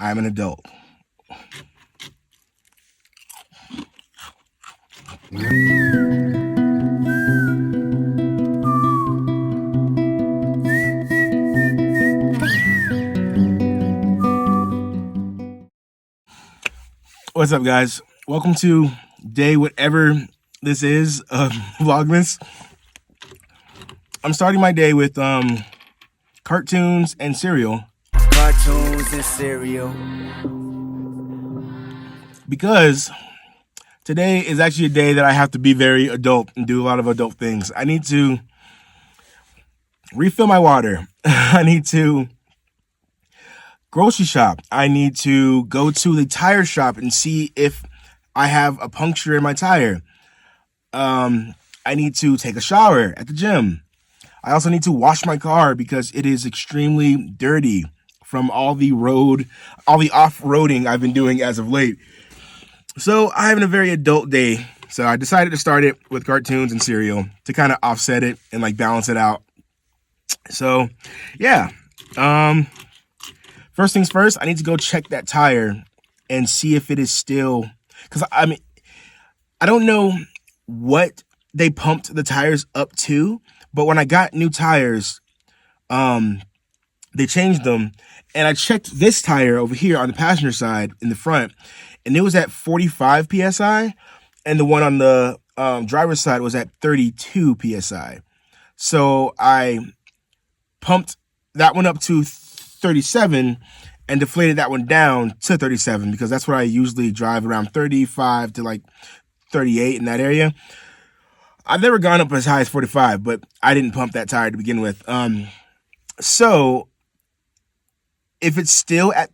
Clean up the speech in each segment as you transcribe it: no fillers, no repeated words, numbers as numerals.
I'm an adult. What's up, guys? Welcome to day whatever this is of Vlogmas. I'm starting my day with cartoons and cereal. Cartoons and cereal. Because today is actually a day that I have to be very adult and do a lot of adult things. I need to refill my water. I need to grocery shop. I need to go to the tire shop and see if I have a puncture in my tire. I need to take a shower at the gym. I also need to wash my car because it is extremely dirty from all the off-roading I've been doing as of late. So I'm having a very adult day. So I decided to start it with cartoons and cereal to kind of offset it and like balance it out. So yeah. First things first, I need to go check that tire and see if it is still, because I mean, I don't know what they pumped the tires up to, but when I got new tires, they changed them, and I checked this tire over here on the passenger side in the front, and it was at 45 PSI, and the one on the driver's side was at 32 PSI. So I pumped that one up to 37 and deflated that one down to 37 because that's what I usually drive, around 35 to like 38 in that area. I've never gone up as high as 45, but I didn't pump that tire to begin with. So if it's still at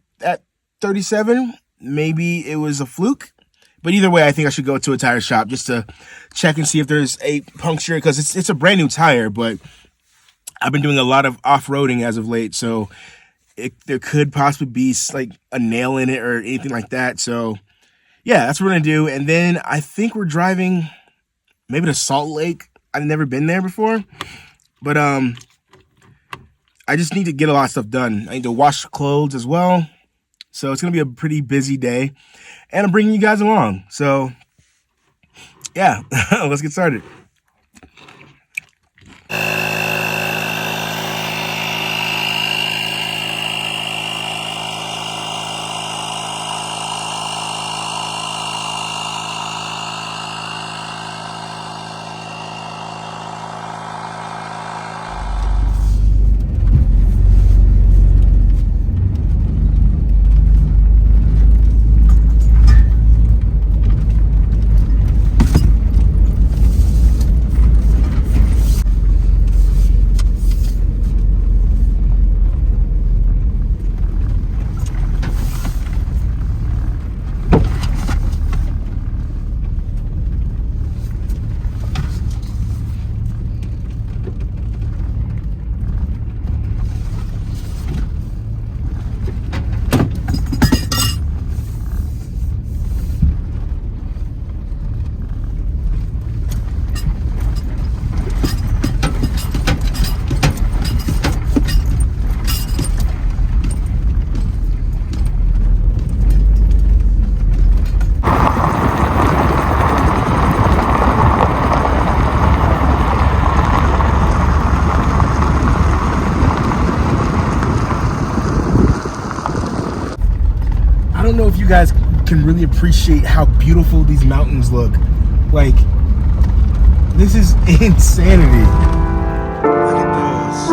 37, maybe it was a fluke. But either way, I think I should go to a tire shop just to check and see if there's a puncture, because it's a brand new tire, but I've been doing a lot of off-roading as of late, so there could possibly be like a nail in it or anything like that. So yeah, that's what we're gonna do. And then I think we're driving maybe to Salt Lake. I've never been there before, but I just need to get a lot of stuff done. I need to wash clothes as well. So it's gonna be a pretty busy day, and I'm bringing you guys along. So yeah, let's get started. I don't know if you guys can really appreciate how beautiful these mountains look. Like, this is insanity. Look at those.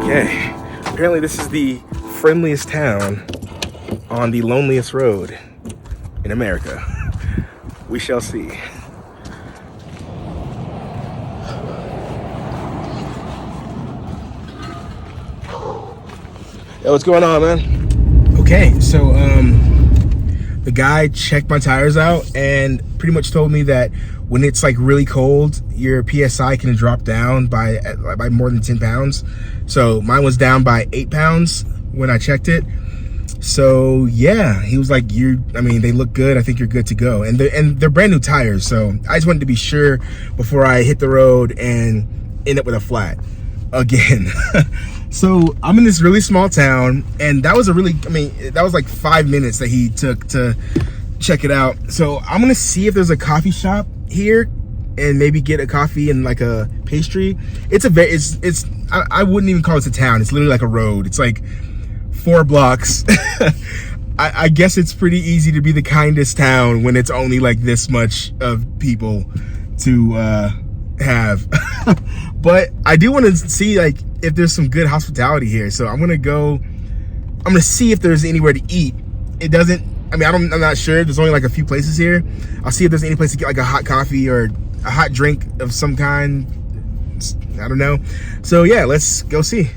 Okay, apparently this is the friendliest town on the loneliest road in America. We shall see. Yo, what's going on, man? Okay, so the guy checked my tires out and pretty much told me that when it's like really cold, your PSI can drop down by more than 10 pounds. So mine was down by 8 pounds when I checked it. So yeah, he was like, I mean, they look good. I think you're good to go. And they're brand new tires. So I just wanted to be sure before I hit the road and end up with a flat again. So I'm in this really small town, and that was that was like 5 minutes that he took to check it out. So I'm gonna see if there's a coffee shop here and maybe get a coffee and like a pastry. I wouldn't even call it a town. It's literally like a road. It's like 4 blocks. I guess it's pretty easy to be the kindest town when it's only like this much of people to have. But I do want to see like if there's some good hospitality here. So I'm gonna see if there's anywhere to eat. I'm not sure. There's only like a few places here. I'll see if there's any place to get like a hot coffee or a hot drink of some kind. I don't know. So yeah, let's go see.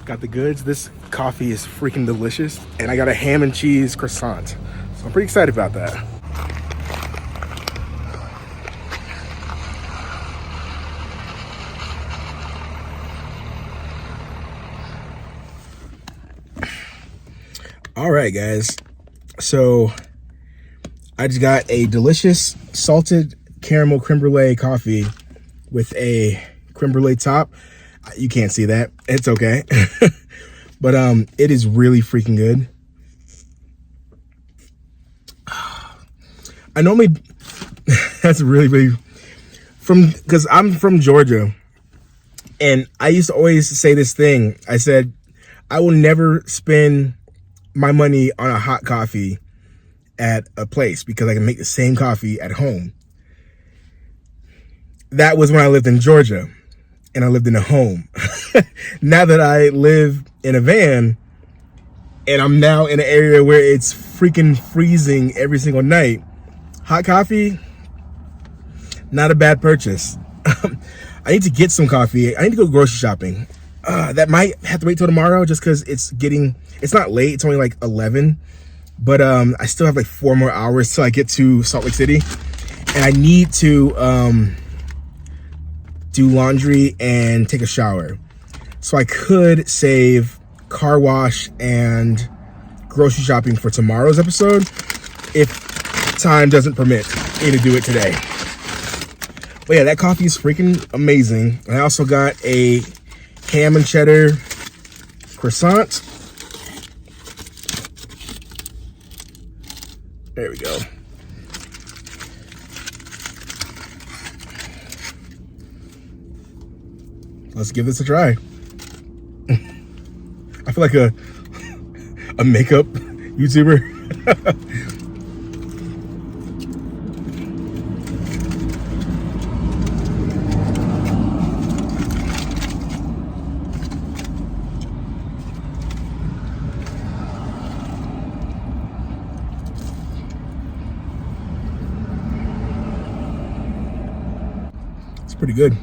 Got the goods. This coffee is freaking delicious, and I got a ham and cheese croissant, so I'm pretty excited about that. All right, guys, so I just got a delicious salted caramel creme brulee coffee with a creme brulee top. You can't see that. It's okay. But it is really freaking good. I normally that's really because I'm from Georgia, and I used to always say this thing. I said I will never spend my money on a hot coffee at a place because I can make the same coffee at home. That was when I lived in Georgia. And I lived in a home. Now that I live in a van and I'm now in an area where it's freaking freezing every single night, hot coffee, not a bad purchase. I need to get some coffee. I need to go grocery shopping. That might have to wait till tomorrow just because it's not late. It's only like 11. But I still have like 4 more hours till I get to Salt Lake City. And I need to do laundry and take a shower. So I could save car wash and grocery shopping for tomorrow's episode if time doesn't permit me to do it today. But yeah, that coffee is freaking amazing. I also got a ham and cheddar croissant. There we go. Let's give this a try. I feel like a makeup YouTuber. It's pretty good.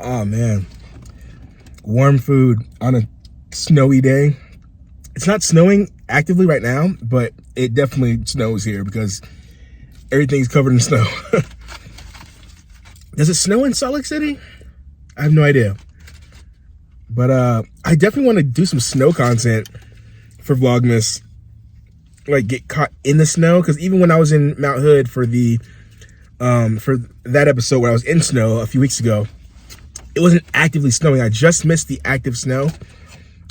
Oh man, warm food on a snowy day. It's not snowing actively right now, but it definitely snows here because everything's covered in snow. Does it snow in Salt Lake City? I have no idea. But I definitely want to do some snow content for Vlogmas. Like get caught in the snow, because even when I was in Mount Hood for that episode where I was in snow a few weeks ago, it wasn't actively snowing. I just missed the active snow.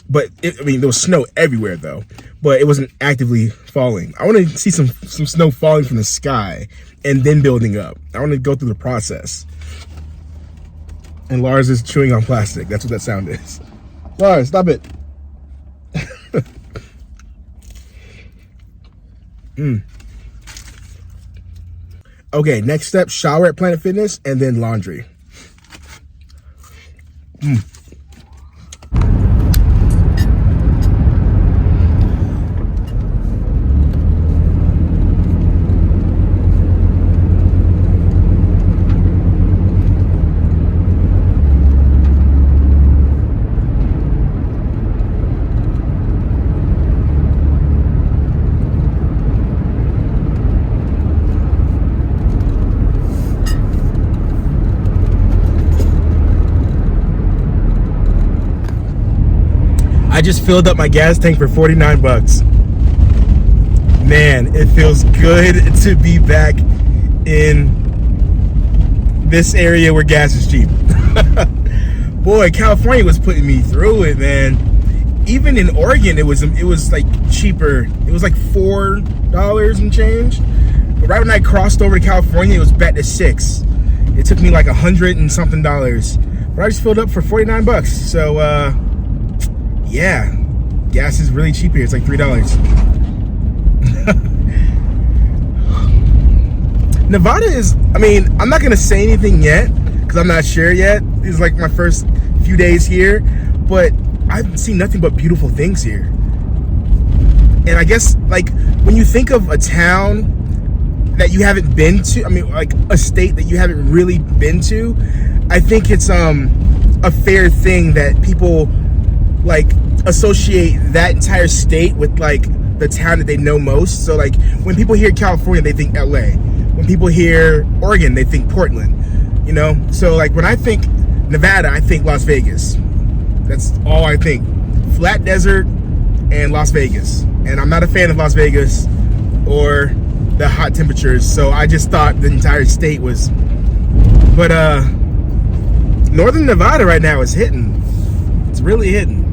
But I mean, there was snow everywhere though, but it wasn't actively falling. I want to see some snow falling from the sky and then building up. I want to go through the process. And Lars is chewing on plastic. That's what that sound is. Lars, stop it. Okay, next step, shower at Planet Fitness and then laundry. I just filled up my gas tank for 49 bucks. Man, it feels good to be back in this area where gas is cheap. Boy, California was putting me through it, man. Even in Oregon, it was like cheaper. It was like $4 and change. But right when I crossed over to California, it was back to $6. It took me like $100 and something. But I just filled up for 49 bucks. So, yeah, gas is really cheap here. It's like $3. Nevada is, I mean, I'm not going to say anything yet because I'm not sure yet. This is like my first few days here, but I've seen nothing but beautiful things here. And I guess, like, when you think of a town that you haven't been to, I mean, like a state that you haven't really been to, I think it's a fair thing that people like associate that entire state with like the town that they know most. So like when people hear California, they think LA. When people hear Oregon, they think Portland, you know? So like when I think Nevada, I think Las Vegas. That's all I think. Flat desert and Las Vegas. And I'm not a fan of Las Vegas or the hot temperatures, so I just thought the entire state was, but Northern Nevada right now is hitting. It's really hitting.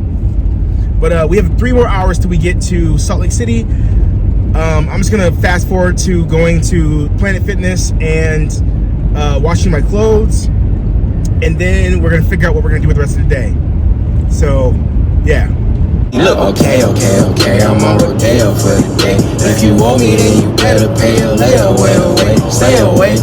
But we have 3 more hours till we get to Salt Lake City. I'm just gonna fast forward to going to Planet Fitness and washing my clothes, and then we're gonna figure out what we're gonna do with the rest of the day. So, yeah. Look, okay, I'm on Rodeo for the day. If you owe me, then you better pay a later. Wait, stay away.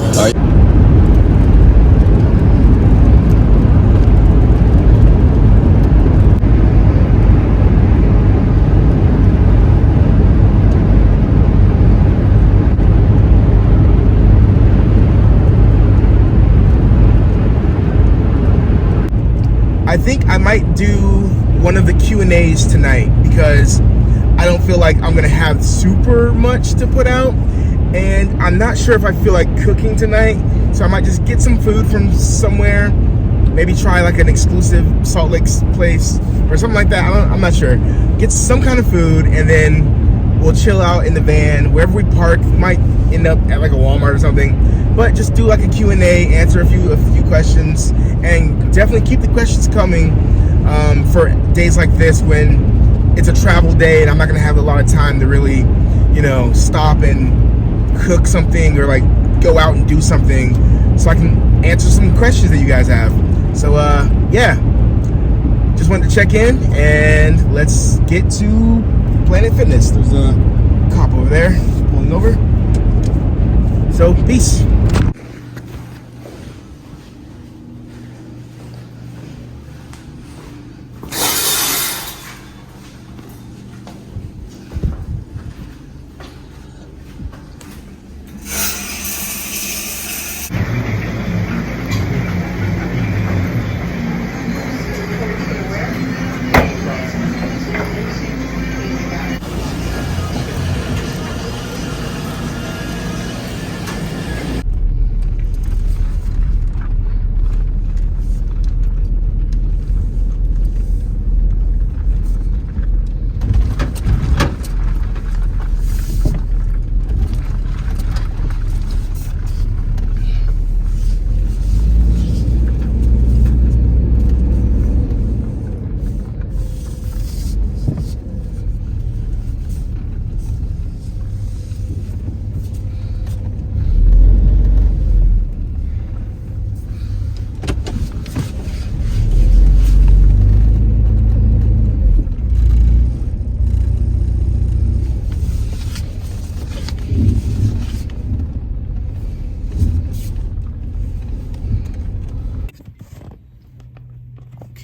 I think I might do one of the Q&As tonight because I don't feel like I'm gonna have super much to put out, and I'm not sure if I feel like cooking tonight, so I might just get some food from somewhere, maybe try like an exclusive Salt Lake place or something like that. I'm not sure. Get some kind of food, and then we'll chill out in the van wherever we park. Might end up at like a Walmart or something, but just do like a Q&A, answer a few questions, and definitely keep the questions coming for days like this when it's a travel day and I'm not gonna have a lot of time to really, you know, stop and cook something or like go out and do something, so I can answer some questions that you guys have. So yeah, just wanted to check in and let's get to Planet Fitness. There's a cop over there pulling over. So peace.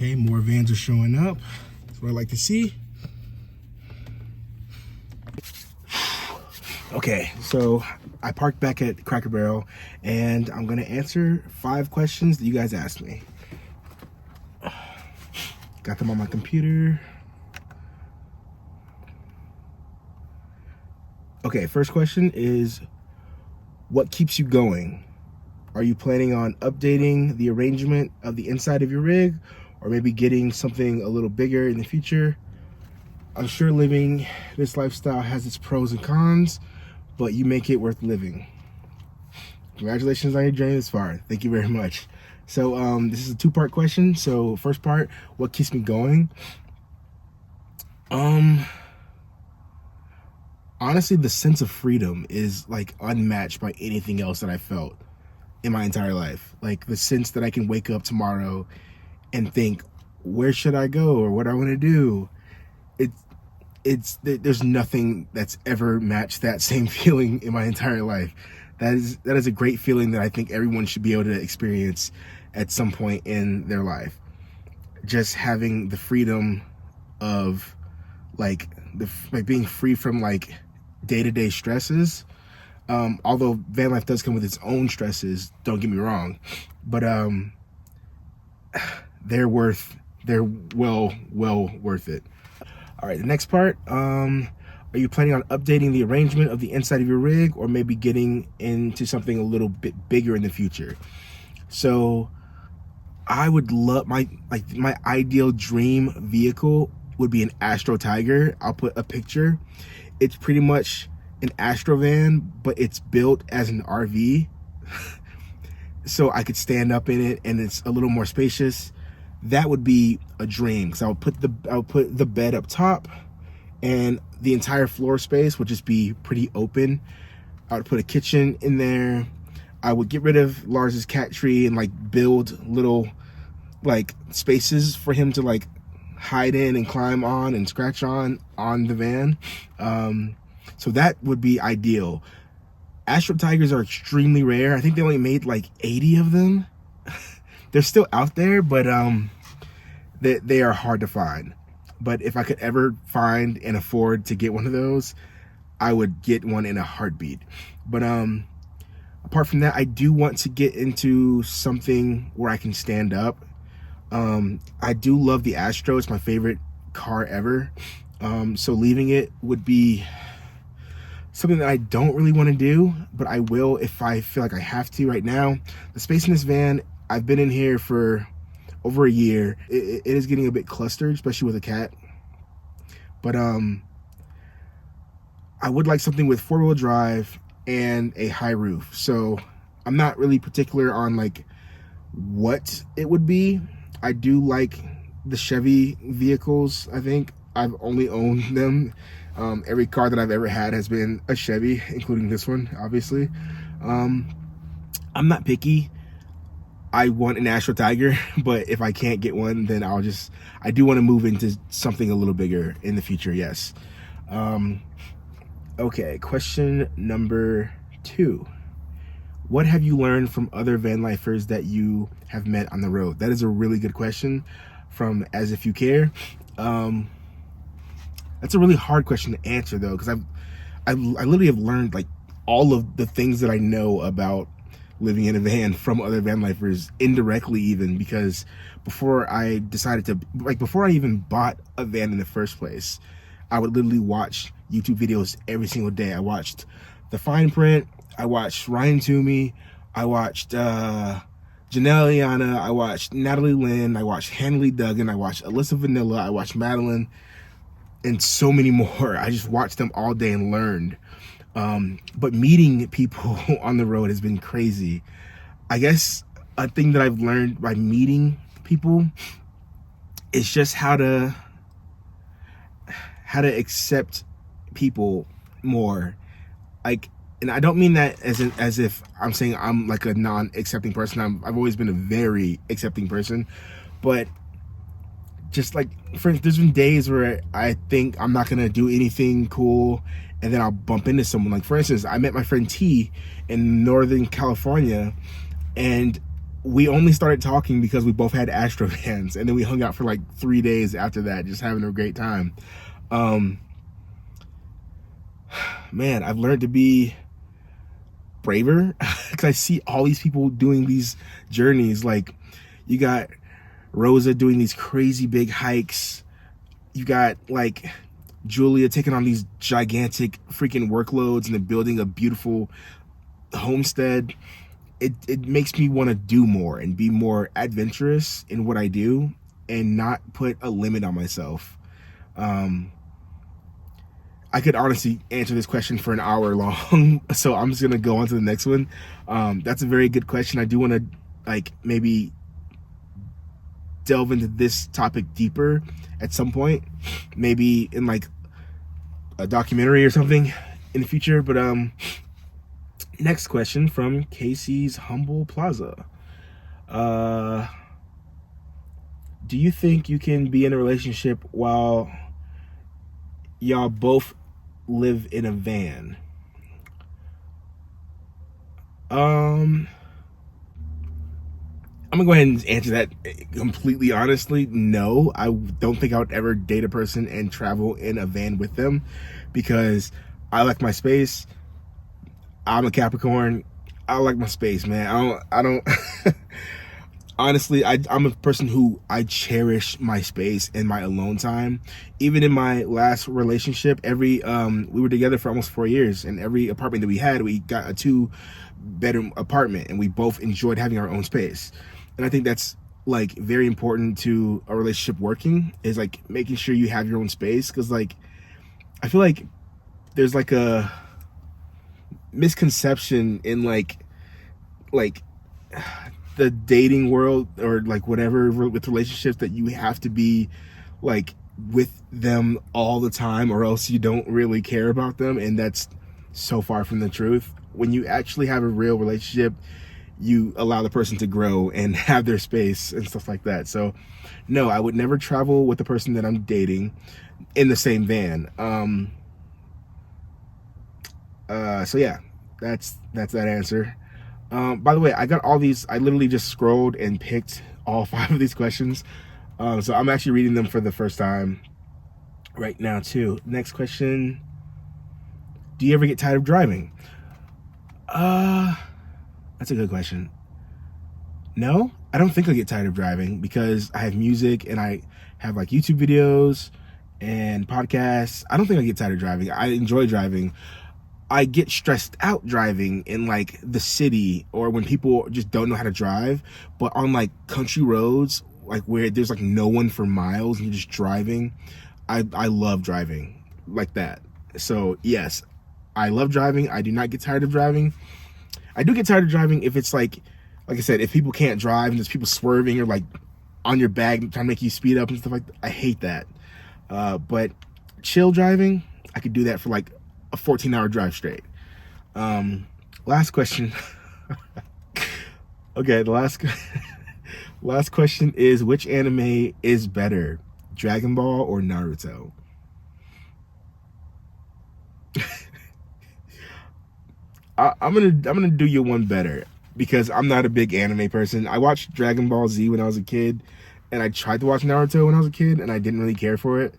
Okay, more vans are showing up. That's what I like to see. Okay, so I parked back at Cracker Barrel, and I'm gonna answer 5 questions that you guys asked me. Got them on my computer. Okay, first question is, what keeps you going? Are you planning on updating the arrangement of the inside of your rig, or maybe getting something a little bigger in the future? I'm sure living this lifestyle has its pros and cons, but you make it worth living. Congratulations on your journey this far. Thank you very much. So this is a 2-part question. So first part, what keeps me going? Honestly, the sense of freedom is like unmatched by anything else that I felt in my entire life. Like the sense that I can wake up tomorrow and think, where should I go or what I want to do? There's nothing that's ever matched that same feeling in my entire life. That is a great feeling that I think everyone should be able to experience at some point in their life. Just having the freedom of like being free from like day-to-day stresses. Although van life does come with its own stresses, don't get me wrong, but they're well worth it. All right, the next part, are you planning on updating the arrangement of the inside of your rig, or maybe getting into something a little bit bigger in the future? So I would love my ideal dream vehicle would be an Astro Tiger. I'll put a picture. It's pretty much an Astro van, but it's built as an RV. So I could stand up in it and it's a little more spacious. That would be a dream, because I would put the bed up top, and the entire floor space would just be pretty open. I would put a kitchen in there. I would get rid of Lars's cat tree and like build little like spaces for him to like hide in and climb on and scratch on the van. So that would be ideal. Astro Tigers are extremely rare. I think they only made like 80 of them. They're still out there, but they are hard to find. But if I could ever find and afford to get one of those, I would get one in a heartbeat. But apart from that, I do want to get into something where I can stand up. I do love the Astro. It's my favorite car ever. So leaving it would be something that I don't really want to do, but I will if I feel like I have to. Right now, the space in this van, I've been in here for over a year. It is getting a bit clustered, especially with a cat. But I would like something with 4-wheel drive and a high roof. So I'm not really particular on like what it would be. I do like the Chevy vehicles. I think I've only owned them. Every car that I've ever had has been a Chevy, including this one, obviously. I'm not picky. I want an Astro Tiger, but if I can't get one, then I do want to move into something a little bigger in the future, yes. Okay, question number 2. What have you learned from other van lifers that you have met on the road? That is a really good question from As If You Care. That's a really hard question to answer though, because I literally have learned like all of the things that I know about living in a van from other van lifers indirectly, even, because before I decided to, like, before I even bought a van in the first place, I would literally watch YouTube videos every single day. I watched The Fine Print, I watched Ryan Toomey, I watched Janelle Liana, I watched Natalie Lynn, I watched Hanley Duggan, I watched Alyssa Vanilla, I watched Madeline, and so many more. I just watched them all day and learned. But meeting people on the road has been crazy. I guess a thing that I've learned by meeting people is just how to accept people more. Like, and I don't mean that as if I'm saying I'm like a non-accepting person. I've always been a very accepting person, but just like, for instance, there's been days where I think I'm not gonna do anything cool, and then I'll bump into someone. Like, for instance, I met my friend T in Northern California, and we only started talking because we both had Astro Vans, and then we hung out for like 3 days after that, just having a great time. Man, I've learned to be braver because I see all these people doing these journeys. Like, you got Rosa doing these crazy big hikes. You got like Julia taking on these gigantic freaking workloads and then building a beautiful homestead. It makes me want to do more and be more adventurous in what I do and not put a limit on myself. I could honestly answer this question for an hour long, so I'm just gonna go on to the next one. That's a very good question. I do want to like maybe delve into this topic deeper at some point, maybe in like a documentary or something in the future. But next question from Casey's Humble Plaza. Do you think you can be in a relationship while y'all both live in a van? I'm gonna go ahead and answer that completely honestly. No, I don't think I would ever date a person and travel in a van with them, because I like my space. I'm a Capricorn. I like my space, man. I don't honestly, I'm a person who I cherish my space and my alone time. Even in my last relationship, we were together for almost 4 years, and every apartment that we had, we got a 2-bedroom apartment, and we both enjoyed having our own space. And I think that's like very important to a relationship working, is like making sure you have your own space. Because like, I feel like there's like a misconception in like the dating world, or like whatever, with relationships, that you have to be like with them all the time or else you don't really care about them. And that's so far from the truth. When you actually have a real relationship, you allow the person to grow and have their space and stuff like that. So no, I would never travel with the person that I'm dating in the same van. So yeah, that's that answer. By the way, I got all these, I literally just scrolled and picked all 5 of these questions. So I'm actually reading them for the first time right now too. Next question. Do you ever get tired of driving? That's a good question. No, I don't think I'll get tired of driving, because I have music and I have like YouTube videos and podcasts. I don't think I'll get tired of driving. I enjoy driving. I get stressed out driving in like the city, or when people just don't know how to drive. But on like country roads, like where there's like no one for miles and you're just driving, I love driving like that. So yes, I love driving. I do not get tired of driving. I do get tired of driving if it's like I said, if people can't drive and there's people swerving or like on your back trying to make you speed up and stuff like that. I hate that. But chill driving, I could do that for like a 14-hour drive straight. Last question. Okay, the last question is, which anime is better, Dragon Ball or Naruto? I'm gonna do you one better, because I'm not a big anime person. I watched Dragon Ball Z when I was a kid, and I tried to watch Naruto when I was a kid, and I didn't really care for it.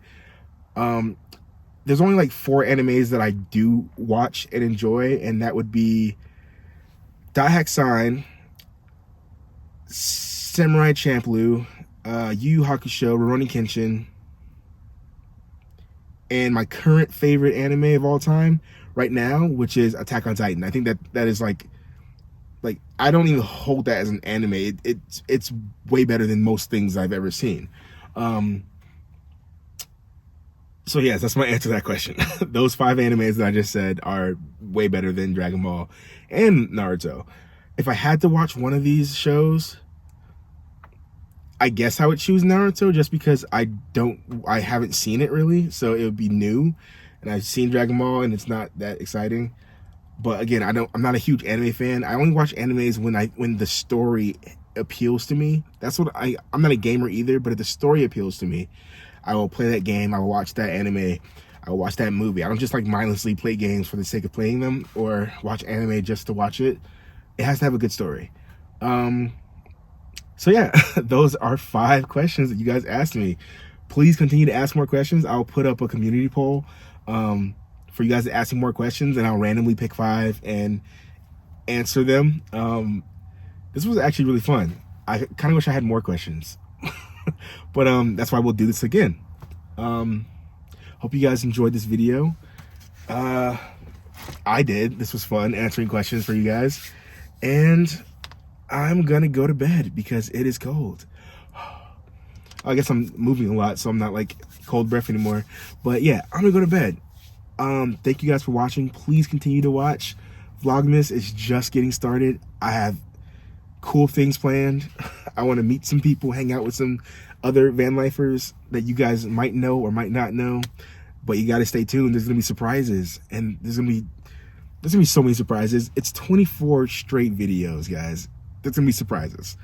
There's only like 4 animes that I do watch and enjoy, and that would be Dai Sign, Samurai Champloo, Yu Yu Hakusho, Rurouni Kenshin, and my current favorite anime of all time right now, which is Attack on Titan. I think that is like I don't even hold that as an anime. It's way better than most things I've ever seen. So yes, that's my answer to that question. Those 5 animes that I just said are way better than Dragon Ball and Naruto. If I had to watch one of these shows, I guess I would choose Naruto, just because I haven't seen it really, so it would be new. And I've seen Dragon Ball and it's not that exciting. But again, I'm not a huge anime fan. I only watch animes when the story appeals to me. That's what I'm not a gamer either, but if the story appeals to me, I will play that game, I will watch that anime, I will watch that movie. I don't just like mindlessly play games for the sake of playing them, or watch anime just to watch it. It has to have a good story. So yeah, those are 5 questions that you guys asked me. Please continue to ask more questions. I'll put up a community poll for you guys to ask me more questions, and I'll randomly pick 5 and answer them. This was actually really fun. I kind of wish I had more questions, but that's why we'll do this again. Hope you guys enjoyed this video. I did. This was fun answering questions for you guys, and I'm gonna go to bed because it is cold. I guess I'm moving a lot, so I'm not like cold breath anymore. But yeah, I'm gonna go to bed. Thank you guys for watching. Please continue to watch. Vlogmas is just getting started. I have cool things planned. I want to meet some people, hang out with some other van lifers that you guys might know or might not know. But you got to stay tuned. There's gonna be surprises, and there's gonna be so many surprises. It's 24 straight videos, guys. There's gonna be surprises.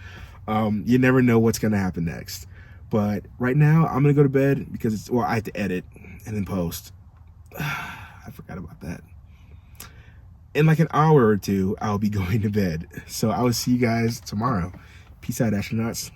You never know what's gonna happen next. But right now, I'm gonna go to bed because I have to edit and then post. I forgot about that. In like an hour or two, I'll be going to bed. So I will see you guys tomorrow. Peace out, astronauts.